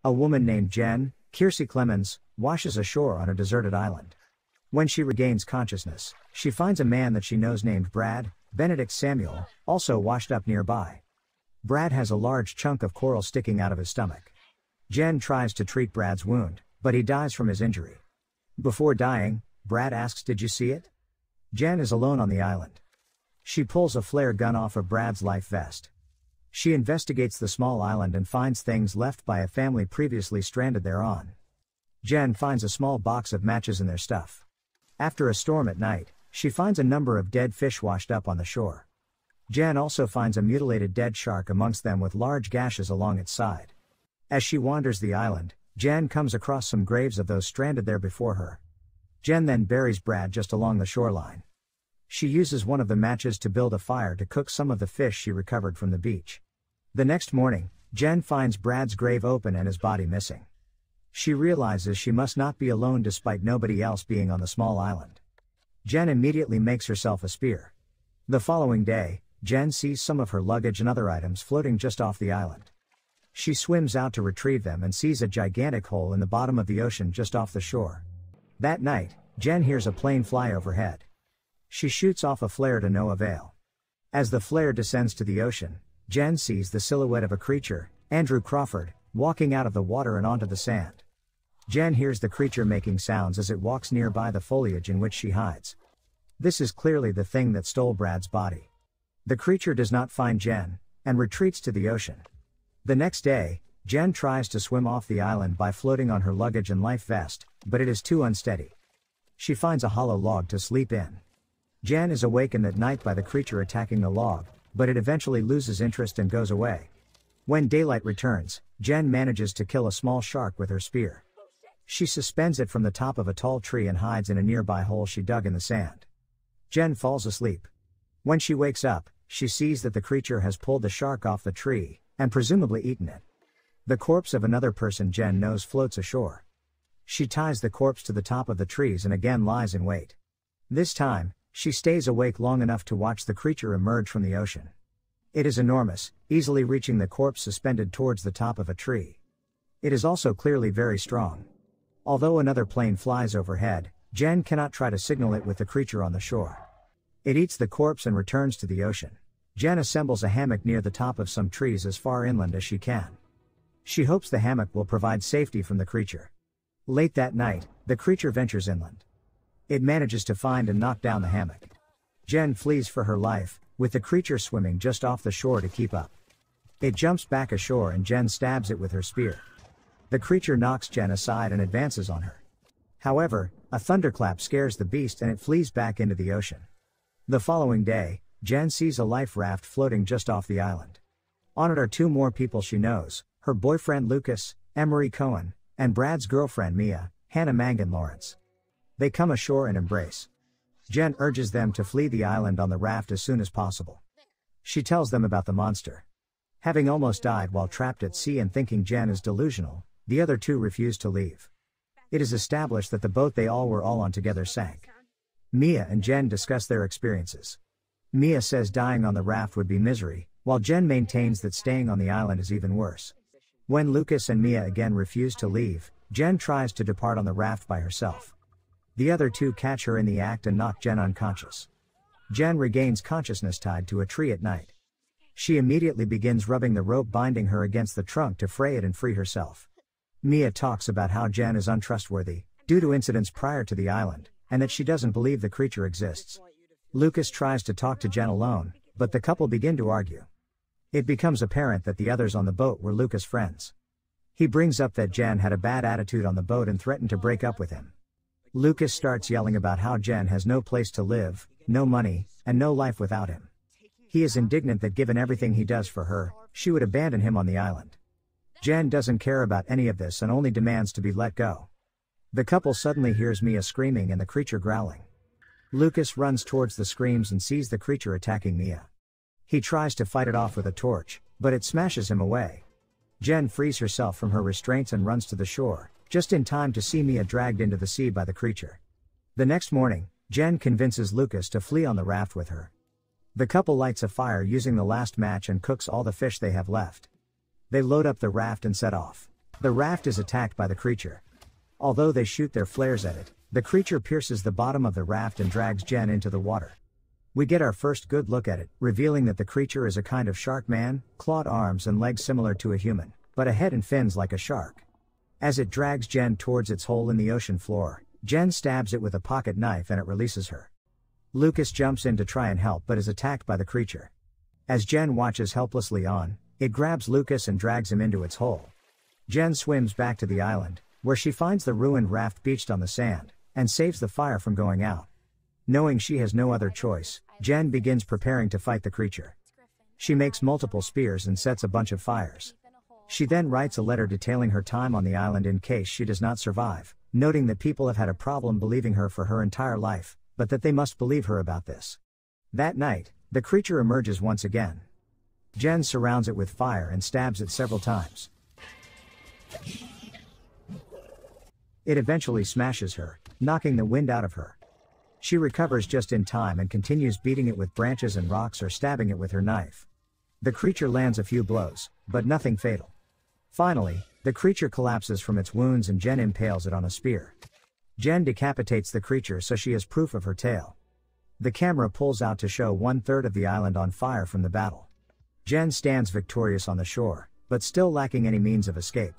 A woman named Kiersey Clemens, washes ashore on a deserted island. When she regains consciousness, she finds a man that she knows named Brad, Benedict Samuel, also washed up nearby. Brad has a large chunk of coral sticking out of his stomach. Jen tries to treat Brad's wound, but he dies from his injury. Before dying, Brad asks, "Did you see it?" Jen is alone on the island. She pulls a flare gun off of Brad's life vest. She investigates the small island and finds things left by a family previously stranded thereon. Jen finds a small box of matches in their stuff. After a storm at night, she finds a number of dead fish washed up on the shore. Jen also finds a mutilated dead shark amongst them with large gashes along its side. As she wanders the island, Jen comes across some graves of those stranded there before her. Jen then buries Brad just along the shoreline. She uses one of the matches to build a fire to cook some of the fish she recovered from the beach. The next morning, Jen finds Brad's grave open and his body missing. She realizes she must not be alone despite nobody else being on the small island. Jen immediately makes herself a spear. The following day, Jen sees some of her luggage and other items floating just off the island. She swims out to retrieve them and sees a gigantic hole in the bottom of the ocean just off the shore. That night, Jen hears a plane fly overhead. She shoots off a flare to no avail. As the flare descends to the ocean, Jen sees the silhouette of a creature, Andrew Crawford, walking out of the water and onto the sand. Jen hears the creature making sounds as it walks nearby the foliage in which she hides. This is clearly the thing that stole Brad's body. The creature does not find Jen, and retreats to the ocean. The next day, Jen tries to swim off the island by floating on her luggage and life vest, but it is too unsteady. She finds a hollow log to sleep in. Jen is awakened at night by the creature attacking the log, but it eventually loses interest and goes away. When daylight returns, Jen manages to kill a small shark with her spear. She suspends it from the top of a tall tree and hides in a nearby hole she dug in the sand. Jen falls asleep. When she wakes up, she sees that the creature has pulled the shark off the tree, and presumably eaten it. The corpse of another person Jen knows floats ashore. She ties the corpse to the top of the trees and again lies in wait. This time, she stays awake long enough to watch the creature emerge from the ocean. It is enormous, easily reaching the corpse suspended towards the top of a tree. It is also clearly very strong. Although another plane flies overhead, Jen cannot try to signal it with the creature on the shore. It eats the corpse and returns to the ocean. Jen assembles a hammock near the top of some trees as far inland as she can. She hopes the hammock will provide safety from the creature. Late that night, the creature ventures inland. It manages to find and knock down the hammock. Jen flees for her life, with the creature swimming just off the shore to keep up. It jumps back ashore and Jen stabs it with her spear. The creature knocks Jen aside and advances on her. However, a thunderclap scares the beast and it flees back into the ocean. The following day, Jen sees a life raft floating just off the island. On it are two more people she knows, her boyfriend Lucas, Emery Cohen, and Brad's girlfriend Mia, Hannah Mangan Lawrence. They come ashore and embrace. Jen urges them to flee the island on the raft as soon as possible. She tells them about the monster. Having almost died while trapped at sea and thinking Jen is delusional, the other two refuse to leave. It is established that the boat they all were on together sank. Mia and Jen discuss their experiences. Mia says dying on the raft would be misery, while Jen maintains that staying on the island is even worse. When Lucas and Mia again refuse to leave, Jen tries to depart on the raft by herself. The other two catch her in the act and knock Jen unconscious. Jen regains consciousness tied to a tree at night. She immediately begins rubbing the rope binding her against the trunk to fray it and free herself. Mia talks about how Jen is untrustworthy, due to incidents prior to the island, and that she doesn't believe the creature exists. Lucas tries to talk to Jen alone, but the couple begin to argue. It becomes apparent that the others on the boat were Lucas' friends. He brings up that Jen had a bad attitude on the boat and threatened to break up with him. Lucas starts yelling about how Jen has no place to live, no money, and no life without him. He is indignant that given everything he does for her, she would abandon him on the island. Jen doesn't care about any of this and only demands to be let go. The couple suddenly hears Mia screaming and the creature growling. Lucas runs towards the screams and sees the creature attacking Mia. He tries to fight it off with a torch, but it smashes him away. Jen frees herself from her restraints and runs to the shore, just in time to see Mia dragged into the sea by the creature. The next morning, Jen convinces Lucas to flee on the raft with her. The couple lights a fire using the last match and cooks all the fish they have left. They load up the raft and set off. The raft is attacked by the creature. Although they shoot their flares at it, the creature pierces the bottom of the raft and drags Jen into the water. We get our first good look at it, revealing that the creature is a kind of shark man, clawed arms and legs similar to a human, but a head and fins like a shark. As it drags Jen towards its hole in the ocean floor, Jen stabs it with a pocket knife and it releases her. Lucas jumps in to try and help but is attacked by the creature. As Jen watches helplessly on, it grabs Lucas and drags him into its hole. Jen swims back to the island, where she finds the ruined raft beached on the sand, and saves the fire from going out. Knowing she has no other choice, Jen begins preparing to fight the creature. She makes multiple spears and sets a bunch of fires. She then writes a letter detailing her time on the island in case she does not survive, noting that people have had a problem believing her for her entire life, but that they must believe her about this. That night, the creature emerges once again. Jen surrounds it with fire and stabs it several times. It eventually smashes her, knocking the wind out of her. She recovers just in time and continues beating it with branches and rocks or stabbing it with her knife. The creature lands a few blows, but nothing fatal. Finally, the creature collapses from its wounds and Jen impales it on a spear. Jen decapitates the creature so she has proof of her tale. The camera pulls out to show 1/3 of the island on fire from the battle. Jen stands victorious on the shore, but still lacking any means of escape.